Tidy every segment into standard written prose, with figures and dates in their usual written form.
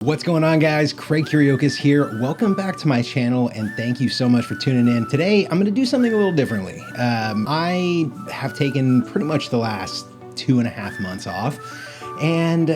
What's going on, guys? Craig Kuriokis here. Welcome back to my channel and thank you so much for tuning in. Today, I'm going to do something a little differently. I have taken pretty much the last 2.5 months off, and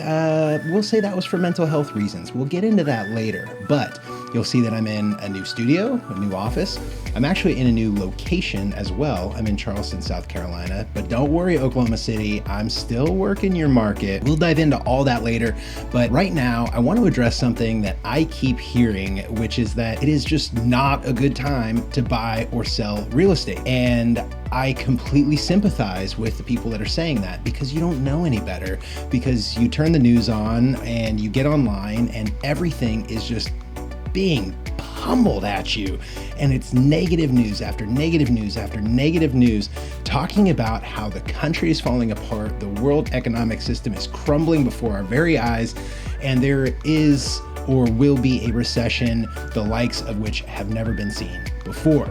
we'll say that was for mental health reasons. We'll get into that later, but you'll see that I'm in a new studio, a new office. I'm actually in a new location as well. I'm in Charleston, South Carolina, but don't worry, Oklahoma City, I'm still working your market. We'll dive into all that later, but right now I want to address something that I keep hearing, which is that it is just not a good time to buy or sell real estate. And I completely sympathize with the people that are saying that, because you don't know any better, because you turn the news on and you get online and everything is just being pummeled at you, and it's negative news after negative news after negative news, talking about how the country is falling apart, the world economic system is crumbling before our very eyes, and there is or will be a recession, the likes of which have never been seen before.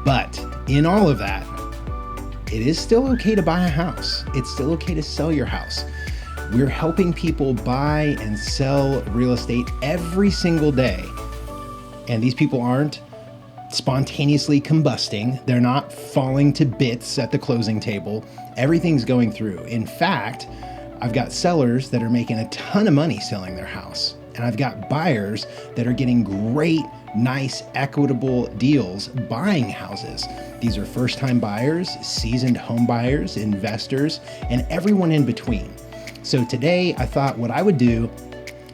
But in all of that, it is still okay to buy a house. It's still okay to sell your house. We're helping people buy and sell real estate every single day. And these people aren't spontaneously combusting. They're not falling to bits at the closing table. Everything's going through. In fact, I've got sellers that are making a ton of money selling their house. And I've got buyers that are getting great, nice, equitable deals buying houses. These are first-time buyers, seasoned home buyers, investors, and everyone in between. So today I thought what I would do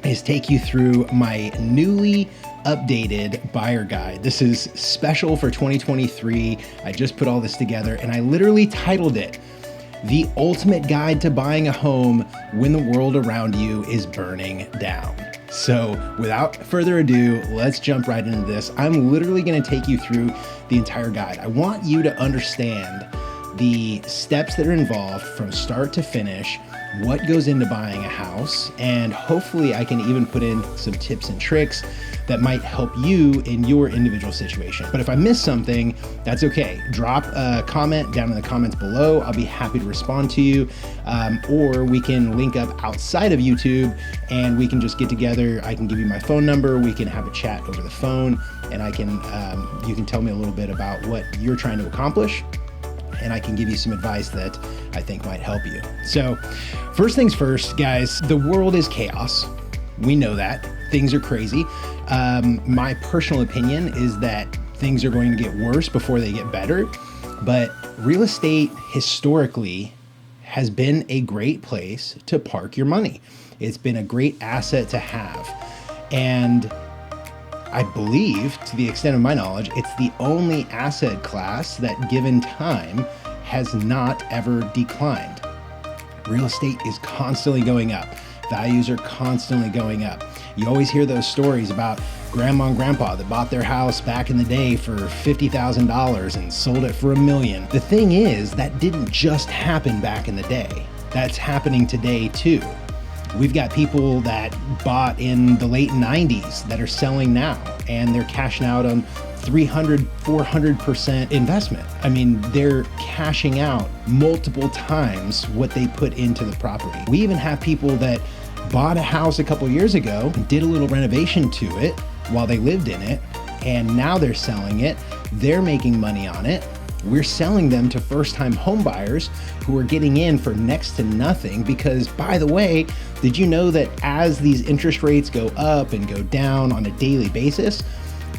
is take you through my newly updated buyer guide. This is special for 2023. I just put all this together and I literally titled it, "The Ultimate Guide to Buying a Home When the World Around You is Burning Down." So without further ado, let's jump right into this. I'm literally going to take you through the entire guide. I want you to understand the steps that are involved from start to finish, what goes into buying a house, and hopefully I can even put in some tips and tricks that might help you in your individual situation. But if I miss something, that's okay. Drop a comment down in the comments below. I'll be happy to respond to you. Or we can link up outside of YouTube and we can just get together. I can give you my phone number. We can have a chat over the phone, and you can tell me a little bit about what you're trying to accomplish, and I can give you some advice that I think might help you. So first things first, guys, the world is chaos. We know that. Things are crazy. My personal opinion is that things are going to get worse before they get better, but real estate historically has been a great place to park your money. It's been a great asset to have. And I believe, to the extent of my knowledge, it's the only asset class that, given time, has not ever declined. Real estate is constantly going up. Values are constantly going up. You always hear those stories about grandma and grandpa that bought their house back in the day for $50,000 and sold it for $1 million. The thing is, that didn't just happen back in the day. That's happening today too. We've got people that bought in the late 90s that are selling now, and they're cashing out on 300, 400% investment. I mean, they're cashing out multiple times what they put into the property. We even have people that bought a house a couple years ago, did a little renovation to it while they lived in it, and now they're selling it. They're making money on it. We're selling them to first-time home buyers who are getting in for next to nothing, because, by the way, did you know that as these interest rates go up and go down on a daily basis,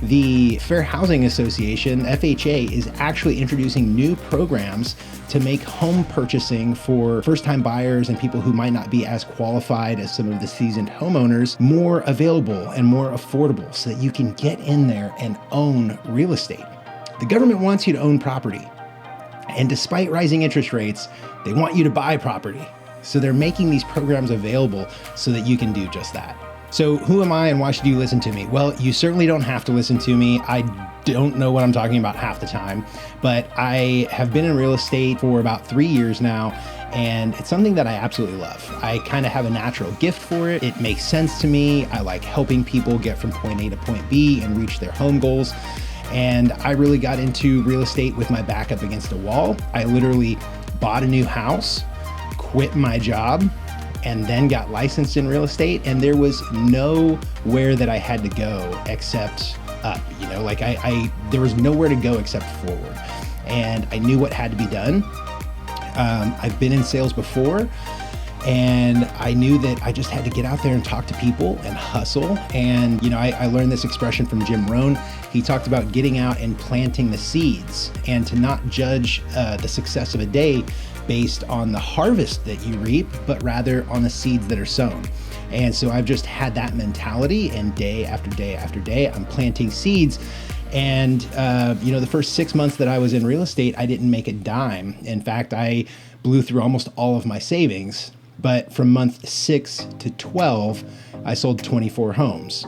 the Fair Housing Association, FHA, is actually introducing new programs to make home purchasing for first-time buyers and people who might not be as qualified as some of the seasoned homeowners more available and more affordable, so that you can get in there and own real estate. The government wants you to own property, and despite rising interest rates, they want you to buy property. So they're making these programs available so that you can do just that. So who am I and why should you listen to me? Well, you certainly don't have to listen to me. I don't know what I'm talking about half the time, but I have been in real estate for about 3 years now, and it's something that I absolutely love. I kind of have a natural gift for it. It makes sense to me. I like helping people get from point A to point B and reach their home goals. And I really got into real estate with my back up against a wall. I literally bought a new house, quit my job, and then got licensed in real estate, and there was nowhere that I had to go except up, you know, like there was nowhere to go except forward. And I knew what had to be done. I've been in sales before, and I knew that I just had to get out there and talk to people and hustle. And, you know, I learned this expression from Jim Rohn. He talked about getting out and planting the seeds, and to not judge the success of a day based on the harvest that you reap, but rather on the seeds that are sown. And so I've just had that mentality, and day after day after day, I'm planting seeds. And, you know, the first 6 months that I was in real estate, I didn't make a dime. In fact, I blew through almost all of my savings. But from month 6 to 12, I sold 24 homes.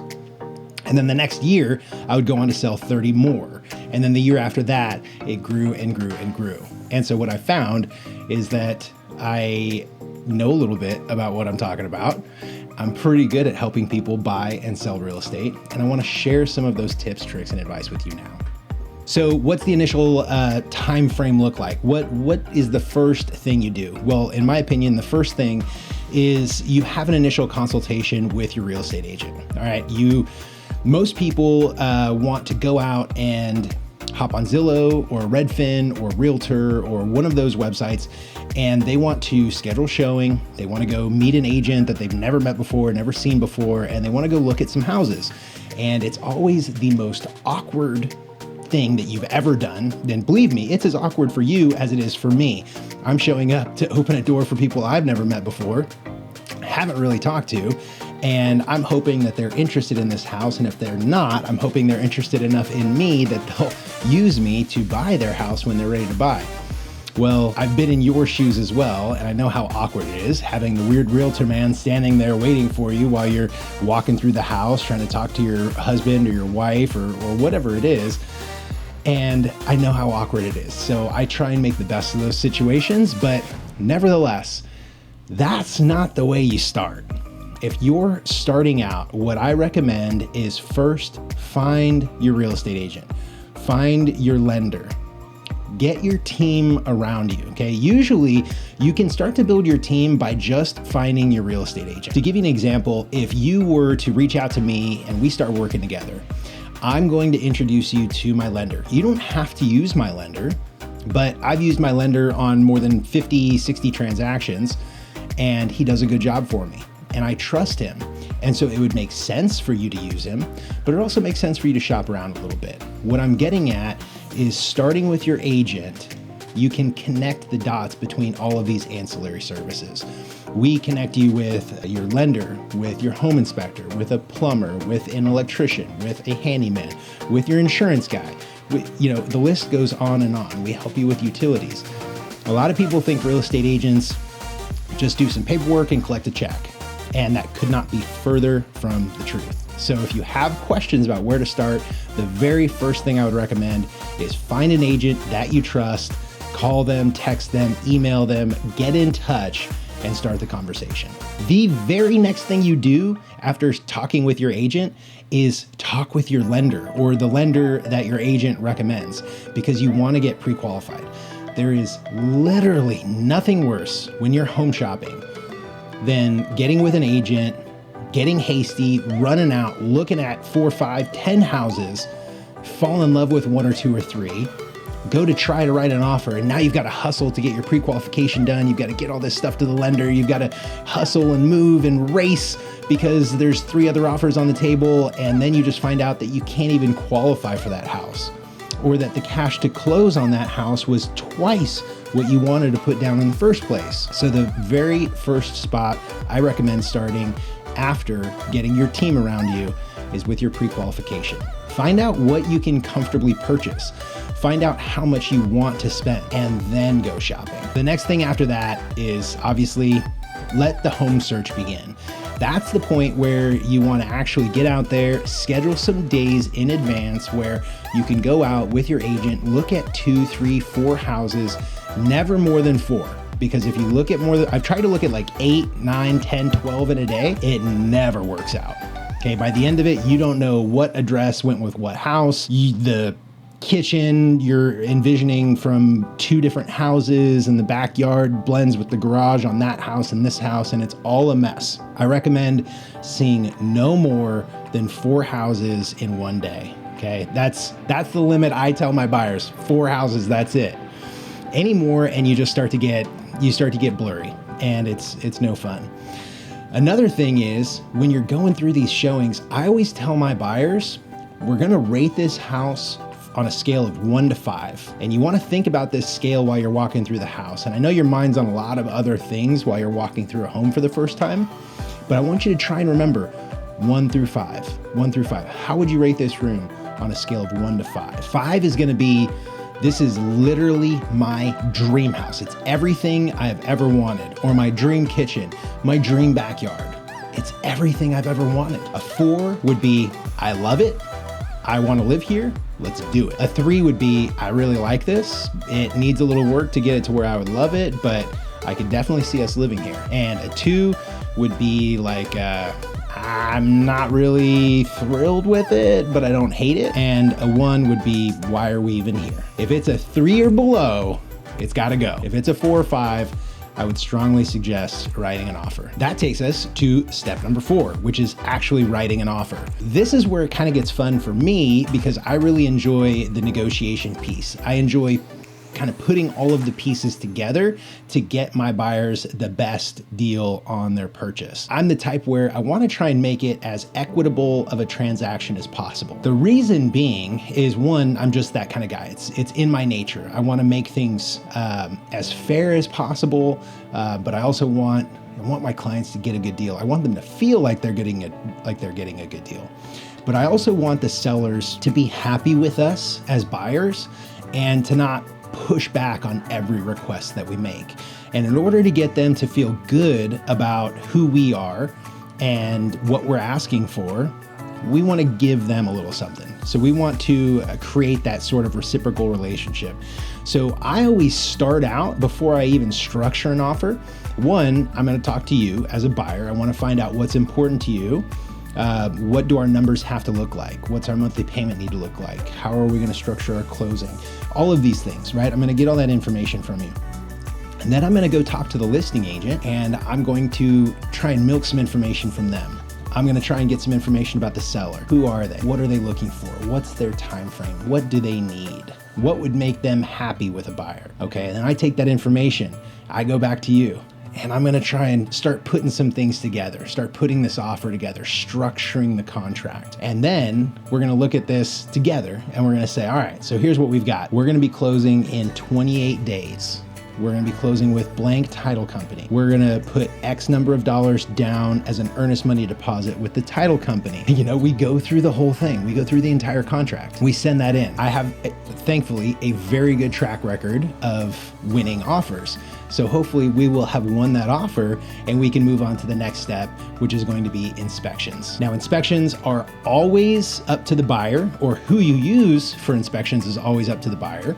And then the next year, I would go on to sell 30 more. And then the year after that, it grew and grew and grew. And so what I found is that I know a little bit about what I'm talking about. I'm pretty good at helping people buy and sell real estate, and I want to share some of those tips, tricks, and advice with you now. So what's the initial time frame look like? What is the first thing you do? Well, in my opinion, the first thing is you have an initial consultation with your real estate agent. All right, most people want to go out and hop on Zillow or Redfin or Realtor or one of those websites, and they want to schedule showing. They want to go meet an agent that they've never met before, never seen before, and they want to go look at some houses. And it's always the most awkward thing that you've ever done. Then believe me, it's as awkward for you as it is for me. I'm showing up to open a door for people I've never met before, haven't really talked to, and I'm hoping that they're interested in this house. And if they're not, I'm hoping they're interested enough in me that they'll use me to buy their house when they're ready to buy. Well, I've been in your shoes as well, and I know how awkward it is having the weird realtor man standing there waiting for you while you're walking through the house, trying to talk to your husband or your wife or whatever it is. And I know how awkward it is. So I try and make the best of those situations, but nevertheless, that's not the way you start. If you're starting out, what I recommend is first find your real estate agent, find your lender, get your team around you, okay? Usually you can start to build your team by just finding your real estate agent. To give you an example, if you were to reach out to me and we start working together, I'm going to introduce you to my lender. You don't have to use my lender, but I've used my lender on more than 50, 60 transactions, and he does a good job for me. And I trust him. And so it would make sense for you to use him, but it also makes sense for you to shop around a little bit. What I'm getting at is starting with your agent, you can connect the dots between all of these ancillary services. We connect you with your lender, with your home inspector, with a plumber, with an electrician, with a handyman, with your insurance guy. The list goes on and on. We help you with utilities. A lot of people think real estate agents just do some paperwork and collect a check. And that could not be further from the truth. So if you have questions about where to start, the very first thing I would recommend is find an agent that you trust, call them, text them, email them, get in touch, and start the conversation. The very next thing you do after talking with your agent is talk with your lender or the lender that your agent recommends, because you want to get pre-qualified. There is literally nothing worse when you're home shopping than getting with an agent, getting hasty, running out, looking at 4, 5, 10 houses, fall in love with 1 or 2 or 3, go to try to write an offer, and now you've got to hustle to get your pre-qualification done. You've got to get all this stuff to the lender. You've got to hustle and move and race because there's 3 other offers on the table, and then you just find out that you can't even qualify for that house, or that the cash to close on that house was twice what you wanted to put down in the first place. So the very first spot I recommend starting after getting your team around you is with your pre-qualification. Find out what you can comfortably purchase. Find out how much you want to spend, and then go shopping. The next thing after that is obviously let the home search begin. That's the point where you want to actually get out there, schedule some days in advance where you can go out with your agent, look at 2, 3, 4 houses, never more than 4. Because if you look at I've tried to look at like 8, 9, 10, 12 in a day, it never works out. Okay, by the end of it, you don't know what address went with what house. The kitchen you're envisioning from 2 different houses, and the backyard blends with the garage on that house and this house, and it's all a mess. I recommend seeing no more than 4 houses in one day. Okay, that's the limit. I tell my buyers, 4 houses, that's it. Any more and you start to get blurry, and it's no fun. Another thing is, when you're going through these showings, I always tell my buyers, we're gonna rate this house on a scale of 1 to 5. And you wanna think about this scale while you're walking through the house. And I know your mind's on a lot of other things while you're walking through a home for the first time, but I want you to try and remember 1 through 5. 1 through 5. How would you rate this room on a scale of 1 to 5? 5 is gonna be, this is literally my dream house. It's everything I have ever wanted, or my dream kitchen, my dream backyard. It's everything I've ever wanted. A 4 would be, I love it. I want to live here. Let's do it. A 3 would be, I really like this. It needs a little work to get it to where I would love it, but I could definitely see us living here. And a 2 would be like, I'm not really thrilled with it, but I don't hate it. And a 1 would be, why are we even here? If it's a 3 or below, it's gotta go. If it's a 4 or 5, I would strongly suggest writing an offer. That takes us to step number 4, which is actually writing an offer. This is where it kind of gets fun for me, because I really enjoy the negotiation piece. I enjoy kind of putting all of the pieces together to get my buyers the best deal on their purchase. I'm the type where I want to try and make it as equitable of a transaction as possible. The reason being is, 1, I'm just that kind of guy. It's in my nature. I want to make things as fair as possible, but I also want my clients to get a good deal. I want them to feel like they're getting a good deal. But I also want the sellers to be happy with us as buyers and to not push back on every request that we make. And in order to get them to feel good about who we are and what we're asking for, we want to give them a little something. So we want to create that sort of reciprocal relationship. So I always start out, before I even structure an offer, 1, I'm going to talk to you as a buyer. I want to find out what's important to you. What do our numbers have to look like? What's our monthly payment need to look like? How are we going to structure our closing? All of these things, right? I'm going to get all that information from you. And then I'm going to go talk to the listing agent, and I'm going to try and milk some information from them. I'm going to try and get some information about the seller. Who are they? What are they looking for? What's their time frame? What do they need? What would make them happy with a buyer? Okay, and then I take that information. I go back to you. And I'm gonna try and start putting some things together, start putting this offer together, structuring the contract. And then we're gonna look at this together and we're gonna say, all right, so here's what we've got. We're gonna be closing in 28 days. We're gonna be closing with blank title company. We're gonna put X number of dollars down as an earnest money deposit with the title company. You know, we go through the whole thing. We go through the entire contract. We send that in. I have, thankfully, a very good track record of winning offers. So hopefully we will have won that offer and we can move on to the next step, which is going to be inspections. Now, inspections are always up to the buyer, or who you use for inspections is always up to the buyer.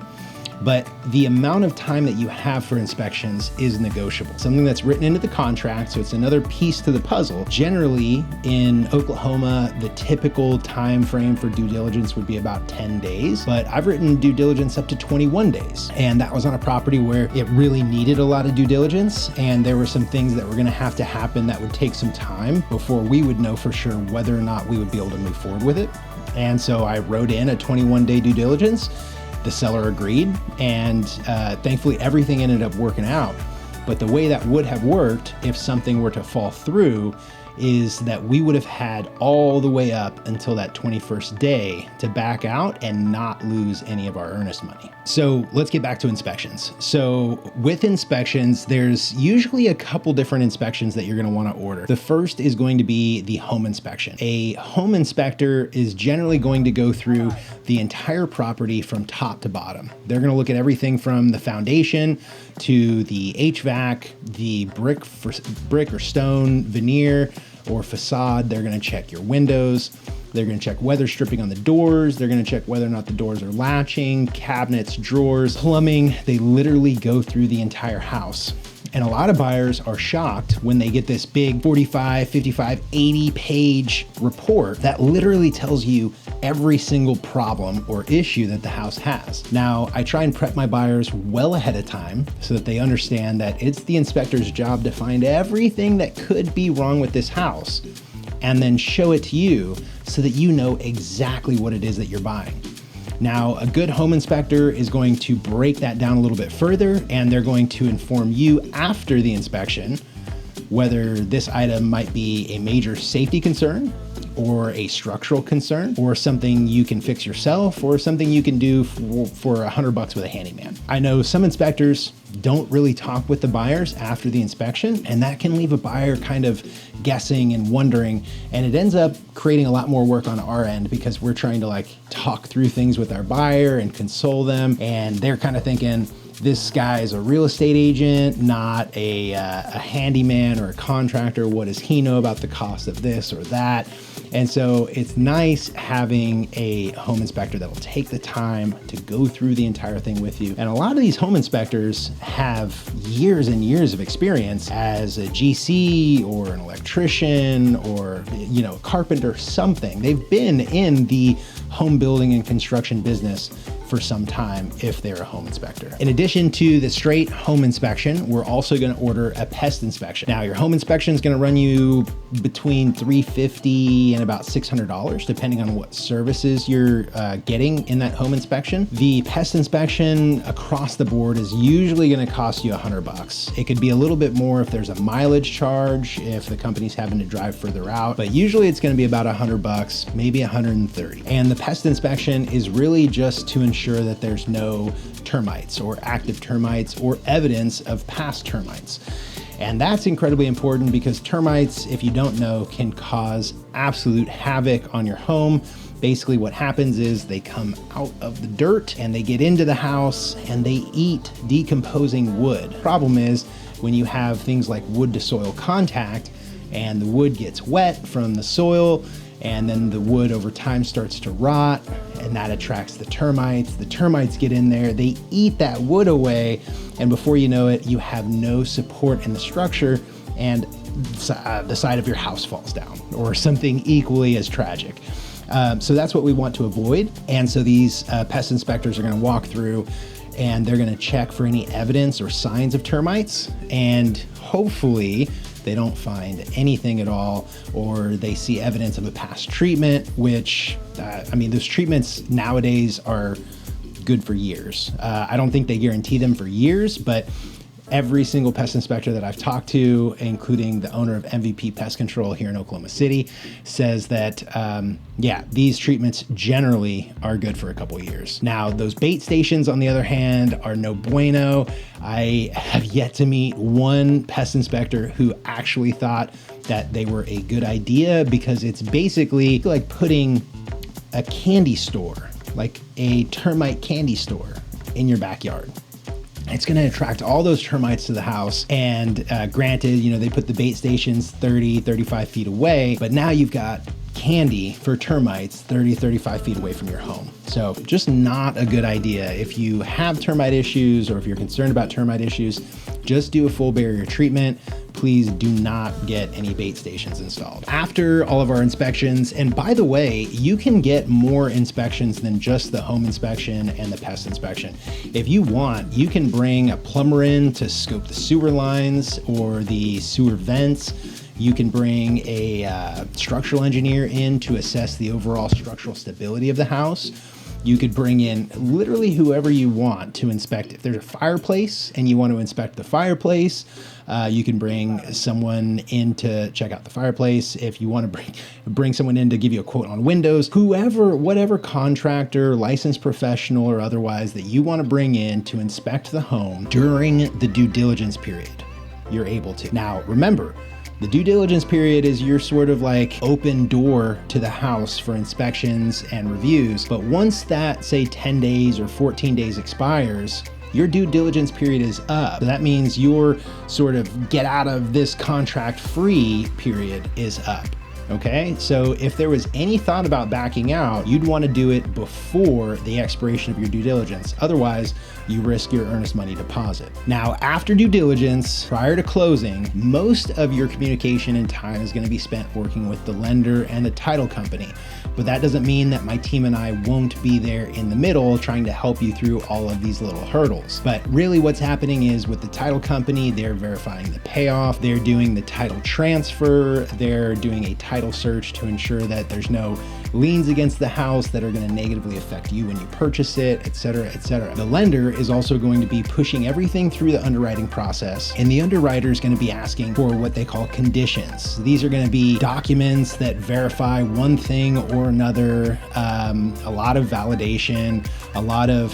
But the amount of time that you have for inspections is negotiable. Something that's written into the contract, so it's another piece to the puzzle. Generally, in Oklahoma, the typical time frame for due diligence would be about 10 days, but I've written due diligence up to 21 days. And that was on a property where it really needed a lot of due diligence, and there were some things that were gonna have to happen that would take some time before we would know for sure whether or not we would be able to move forward with it. And so I wrote in a 21-day due diligence. The seller agreed, and thankfully everything ended up working out. But the way that would have worked if something were to fall through is that we would have had all the way up until that 21st day to back out and not lose any of our earnest money. So let's get back to inspections. So with inspections, there's usually a couple different inspections that you're going to want to order. The first is going to be the home inspection. A home inspector is generally going to go through the entire property from top to bottom. They're going to look at everything from the foundation to the HVAC, the brick or stone, veneer, or facade. They're going to check your windows. They're going to check weather stripping on the doors. They're going to check whether or not the doors are latching, cabinets, drawers, plumbing. They literally go through the entire house. And a lot of buyers are shocked when they get this big 45, 55, 80 page report that literally tells you every single problem or issue that the house has. Now, I try and prep my buyers well ahead of time so that they understand that it's the inspector's job to find everything that could be wrong with this house and then show it to you so that you know exactly what it is that you're buying. Now, a good home inspector is going to break that down a little bit further, and they're going to inform you after the inspection whether this item might be a major safety concern or a structural concern or something you can fix yourself or something you can do for $100 with a handyman. I know some inspectors don't really talk with the buyers after the inspection, and that can leave a buyer kind of guessing and wondering, and it ends up creating a lot more work on our end because we're trying to like talk through things with our buyer and console them, and they're kind of thinking, this guy is a real estate agent, not a handyman or a contractor. What does he know about the cost of this or that? And so it's nice having a home inspector that will take the time to go through the entire thing with you. And a lot of these home inspectors have years and years of experience as a GC or an electrician or, you know, a carpenter, something. They've been in the home building and construction business for some time if they're a home inspector. In addition to the straight home inspection, we're also gonna order a pest inspection. Now, your home inspection is gonna run you between $350 and about $600, depending on what services you're getting in that home inspection. The pest inspection across the board is usually gonna cost you $100. It could be a little bit more if there's a mileage charge, if the company's having to drive further out, but usually it's gonna be about $100, maybe $130. And the pest inspection is really just to ensure that there's no termites or active termites or evidence of past termites. And that's incredibly important because termites, if you don't know, can cause absolute havoc on your home. Basically what happens is they come out of the dirt and they get into the house and they eat decomposing wood. Problem is when you have things like wood to soil contact and the wood gets wet from the soil, and then the wood over time starts to rot, and that attracts the termites. The termites get in there, they eat that wood away, and before you know it, you have no support in the structure, and the side of your house falls down, or something equally as tragic. So that's what we want to avoid. And so these pest inspectors are gonna walk through and they're gonna check for any evidence or signs of termites, and hopefully they don't find anything at all, or they see evidence of a past treatment, which, I mean, those treatments nowadays are good for years. I don't think they guarantee them for years, but every single pest inspector that I've talked to, including the owner of MVP Pest Control here in Oklahoma City, says that, yeah, these treatments generally are good for a couple of years. Now, those bait stations, on the other hand, are no bueno. I have yet to meet one pest inspector who actually thought that they were a good idea, because it's basically like putting a candy store, like a termite candy store, in your backyard. It's going to attract all those termites to the house. And granted, you know, they put the bait stations 30, 35 feet away, but now you've got candy for termites 30, 35 feet away from your home. So just not a good idea. If you have termite issues or if you're concerned about termite issues, just do a full barrier treatment. Please do not get any bait stations installed. After all of our inspections, and by the way, you can get more inspections than just the home inspection and the pest inspection. If you want, you can bring a plumber in to scope the sewer lines or the sewer vents. You can bring a structural engineer in to assess the overall structural stability of the house. You could bring in literally whoever you want to inspect. If there's a fireplace and you want to inspect the fireplace, you can bring someone in to check out the fireplace. If you want to bring someone in to give you a quote on windows, whatever contractor, licensed professional or otherwise that you want to bring in to inspect the home during the due diligence period, you're able to. Now, remember, the due diligence period is your sort of like open door to the house for inspections and reviews. But once that, say, 10 days or 14 days expires, your due diligence period is up. So that means your sort of get out of this contract free period is up. Okay, so if there was any thought about backing out, you'd want to do it before the expiration of your due diligence. Otherwise, you risk your earnest money deposit. Now, after due diligence, prior to closing, most of your communication and time is going to be spent working with the lender and the title company. But that doesn't mean that my team and I won't be there in the middle trying to help you through all of these little hurdles. But really what's happening is with the title company, they're verifying the payoff, they're doing the title transfer, they're doing a title search to ensure that there's no liens against the house that are going to negatively affect you when you purchase it, et cetera, et cetera. The lender is also going to be pushing everything through the underwriting process, and the underwriter is going to be asking for what they call conditions. These are going to be documents that verify one thing or another, a lot of validation, a lot of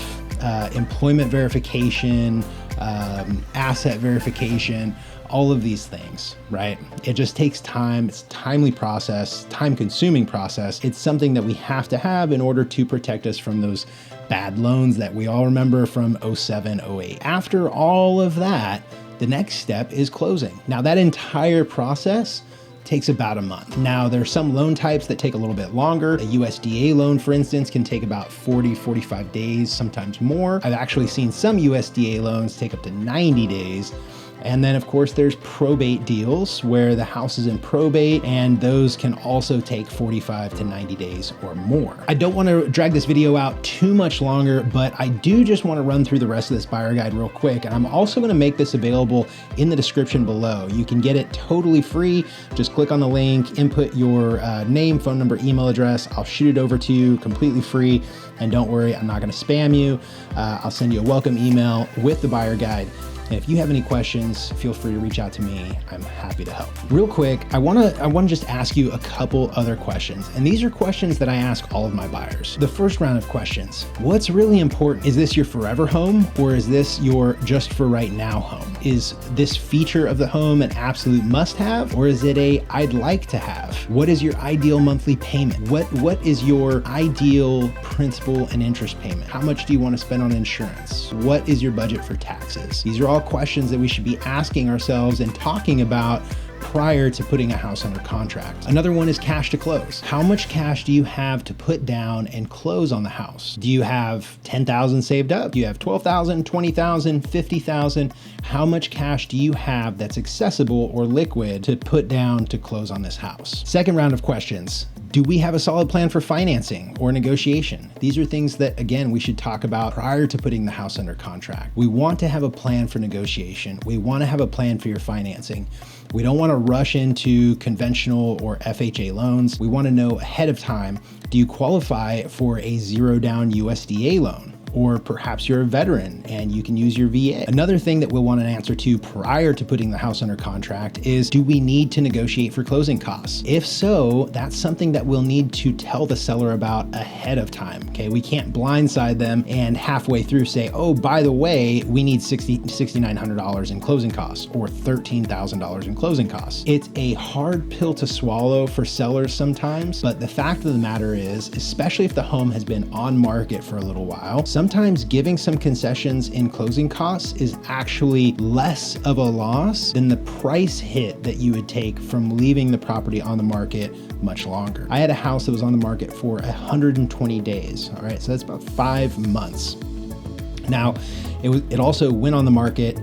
employment verification, asset verification, all of these things, right? It just takes time. It's a timely process, time-consuming process. It's something that we have to have in order to protect us from those bad loans that we all remember from 07, 08. After all of that, the next step is closing. Now, that entire process takes about a month. Now, there are some loan types that take a little bit longer. A USDA loan, for instance, can take about 40, 45 days, sometimes more. I've actually seen some USDA loans take up to 90 days. And then of course there's probate deals where the house is in probate, and those can also take 45 to 90 days or more. I don't want to drag this video out too much longer, but I do just want to run through the rest of this buyer guide real quick. And I'm also going to make this available in the description below. You can get it totally free. Just click on the link, input your name, phone number, email address. I'll shoot it over to you completely free. And don't worry, I'm not going to spam you. I'll send you a welcome email with the buyer guide. And if you have any questions, feel free to reach out to me. I'm happy to help. Real quick, I want to just ask you a couple other questions. And these are questions that I ask all of my buyers. The first round of questions: what's really important? Is this your forever home, or is this your just for right now home? Is this feature of the home an absolute must have, or is it a I'd like to have? What is your ideal monthly payment? What is your ideal principal and interest payment? How much do you want to spend on insurance? What is your budget for taxes? These are all questions that we should be asking ourselves and talking about prior to putting a house under contract. Another one is cash to close. How much cash do you have to put down and close on the house? Do you have $10,000 saved up? Do you have $12,000, $20,000, $50,000? How much cash do you have that's accessible or liquid to put down to close on this house? Second round of questions: do we have a solid plan for financing or negotiation? These are things that, again, we should talk about prior to putting the house under contract. We want to have a plan for negotiation. We want to have a plan for your financing. We don't want to rush into conventional or FHA loans. We want to know ahead of time, do you qualify for a zero down USDA loan? Or perhaps you're a veteran and you can use your VA. Another thing that we'll want an answer to prior to putting the house under contract is, do we need to negotiate for closing costs? If so, that's something that we'll need to tell the seller about ahead of time, okay? We can't blindside them and halfway through say, oh, by the way, we need $6,900 in closing costs or $13,000 in closing costs. It's a hard pill to swallow for sellers sometimes, but the fact of the matter is, especially if the home has been on market for a little while, sometimes giving some concessions in closing costs is actually less of a loss than the price hit that you would take from leaving the property on the market much longer. I had a house that was on the market for 120 days. All right, so that's about 5 months. Now, it also went on the market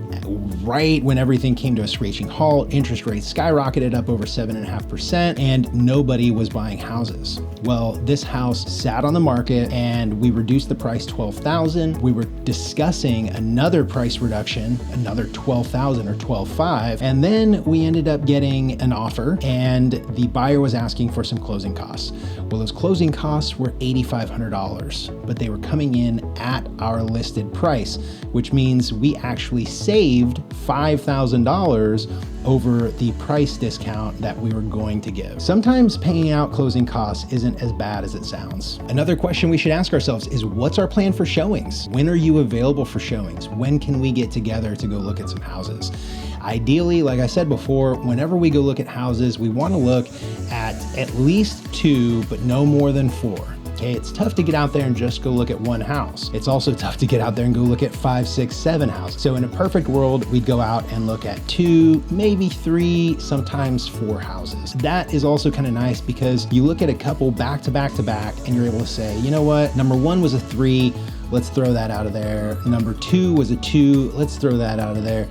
right when everything came to a screeching halt. Interest rates skyrocketed up over 7.5%, and nobody was buying houses. Well, this house sat on the market and we reduced the price $12,000. We were discussing another price reduction, another $12,000 or $12,500. And then we ended up getting an offer and the buyer was asking for some closing costs. Well, those closing costs were $8,500, but they were coming in at our listed price, which means we actually saved $5,000 over the price discount that we were going to give. Sometimes paying out closing costs isn't as bad as it sounds. Another question we should ask ourselves is, what's our plan for showings? When are you available for showings? When can we get together to go look at some houses? Ideally, like I said before, whenever we go look at houses, we want to look at least 2, but no more than 4. Okay, it's tough to get out there and just go look at one house. It's also tough to get out there and go look at 5, 6, 7 houses. So in a perfect world, we'd go out and look at 2, maybe 3, sometimes 4 houses. That is also kind of nice because you look at a couple back to back to back and you're able to say, you know what, number 1 was a 3, let's throw that out of there. Number 2 was a 2, let's throw that out of there.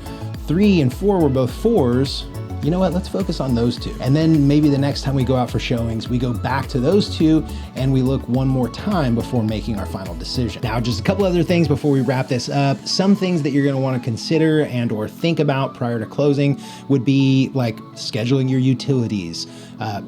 3 and 4 were both 4s. You know what, let's focus on those 2. And then maybe the next time we go out for showings, we go back to those 2 and we look one more time before making our final decision. Now, just a couple other things before we wrap this up. Some things that you're gonna wanna consider and or think about prior to closing would be like scheduling your utilities.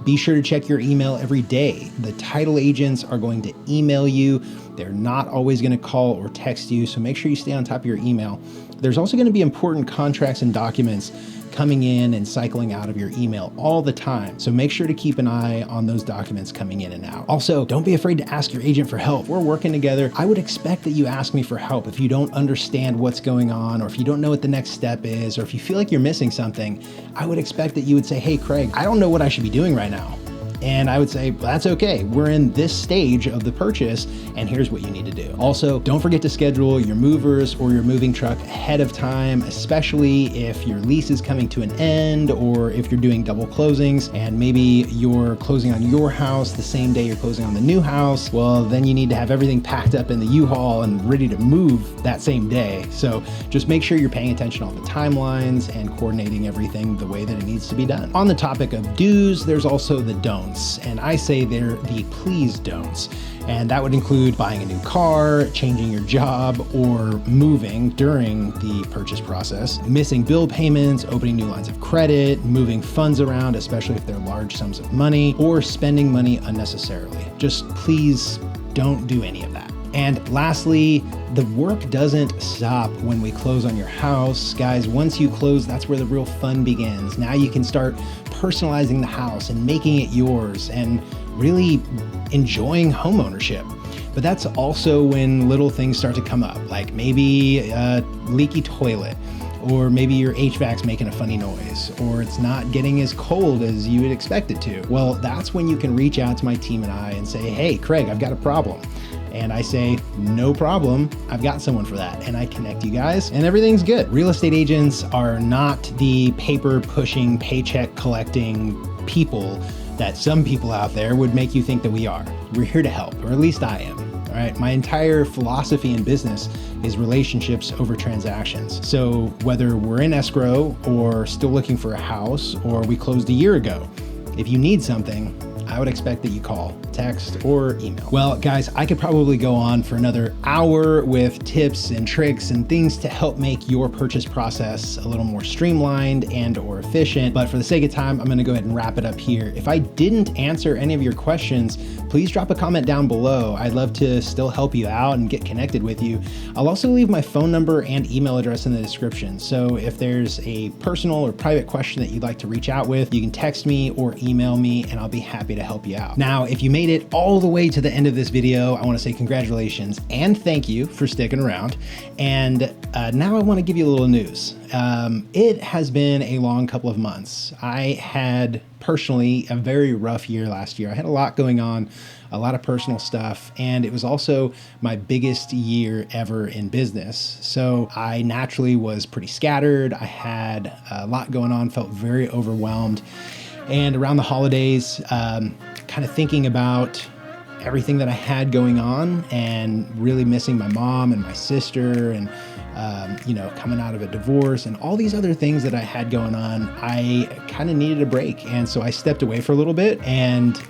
Be sure to check your email every day. The title agents are going to email you. They're not always gonna call or text you, so make sure you stay on top of your email. There's also gonna be important contracts and documents coming in and cycling out of your email all the time. So make sure to keep an eye on those documents coming in and out. Also, don't be afraid to ask your agent for help. We're working together. I would expect that you ask me for help if you don't understand what's going on, or if you don't know what the next step is, or if you feel like you're missing something. I would expect that you would say, hey, Craig, I don't know what I should be doing right now. And I would say, well, that's okay. We're in this stage of the purchase and here's what you need to do. Also, don't forget to schedule your movers or your moving truck ahead of time, especially if your lease is coming to an end or if you're doing double closings and maybe you're closing on your house the same day you're closing on the new house. Well, then you need to have everything packed up in the U-Haul and ready to move that same day. So just make sure you're paying attention on the timelines and coordinating everything the way that it needs to be done. On the topic of do's, there's also the don'ts. And I say they're the please don'ts. And that would include buying a new car, changing your job, or moving during the purchase process, missing bill payments, opening new lines of credit, moving funds around, especially if they're large sums of money, or spending money unnecessarily. Just please don't do any of that. And lastly, the work doesn't stop when we close on your house. Guys, once you close, that's where the real fun begins. Now you can start personalizing the house and making it yours and really enjoying home ownership. But that's also when little things start to come up, like maybe a leaky toilet, or maybe your HVAC's making a funny noise, or it's not getting as cold as you would expect it to. Well, that's when you can reach out to my team and I and say, hey, Craig, I've got a problem. And I say, no problem, I've got someone for that. And I connect you guys and everything's good. Real estate agents are not the paper pushing, paycheck collecting people that some people out there would make you think that we are. We're here to help, or at least I am. All right, my entire philosophy in business is relationships over transactions. So whether we're in escrow or still looking for a house, or we closed a year ago, if you need something, I would expect that you call, text, or email. Well, guys, I could probably go on for another hour with tips and tricks and things to help make your purchase process a little more streamlined and or efficient. But for the sake of time, I'm gonna go ahead and wrap it up here. If I didn't answer any of your questions, please drop a comment down below. I'd love to still help you out and get connected with you. I'll also leave my phone number and email address in the description. So if there's a personal or private question that you'd like to reach out with, you can text me or email me and I'll be happy to help you out. Now, if you made it all the way to the end of this video, I want to say congratulations and thank you for sticking around. And now I want to give you a little news. It has been a long couple of months. I had personally a very rough year last year. I had a lot going on, a lot of personal stuff, and it was also my biggest year ever in business. So I naturally was pretty scattered. I had a lot going on, felt very overwhelmed. And around the holidays, kind of thinking about everything that I had going on and really missing my mom and my sister and, you know, coming out of a divorce and all these other things that I had going on, I kind of needed a break. And so I stepped away for a little bit and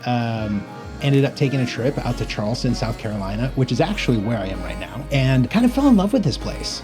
ended up taking a trip out to Charleston, South Carolina, which is actually where I am right now, and kind of fell in love with this place.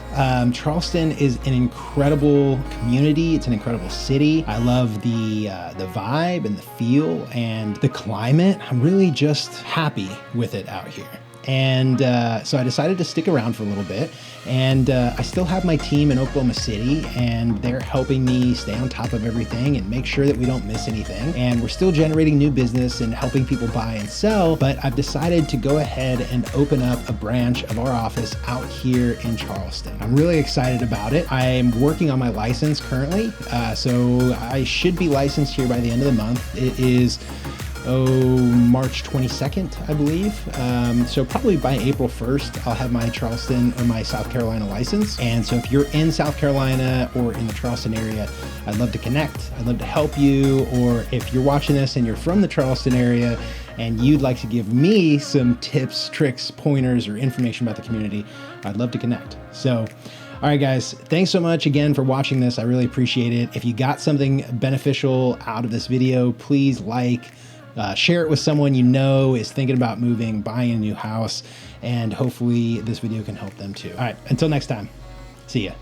Charleston is an incredible community. It's an incredible city. I love the vibe and the feel and the climate. I'm really just happy with it out here. And so I decided to stick around for a little bit. And I still have my team in Oklahoma City, and they're helping me stay on top of everything and make sure that we don't miss anything. And we're still generating new business and helping people buy and sell, but I've decided to go ahead and open up a branch of our office out here in Charleston. I'm really excited about it. I'm working on my license currently, so I should be licensed here by the end of the month. It is March 22nd, I believe. So probably by April 1st, I'll have my Charleston or my South Carolina license. And so if you're in South Carolina or in the Charleston area, I'd love to connect. I'd love to help you. Or if you're watching this and you're from the Charleston area and you'd like to give me some tips, tricks, pointers, or information about the community, I'd love to connect. So, all right, guys, thanks so much again for watching this. I really appreciate it. If you got something beneficial out of this video, please share it with someone you know is thinking about moving, buying a new house, and hopefully this video can help them too. All right, until next time, see ya.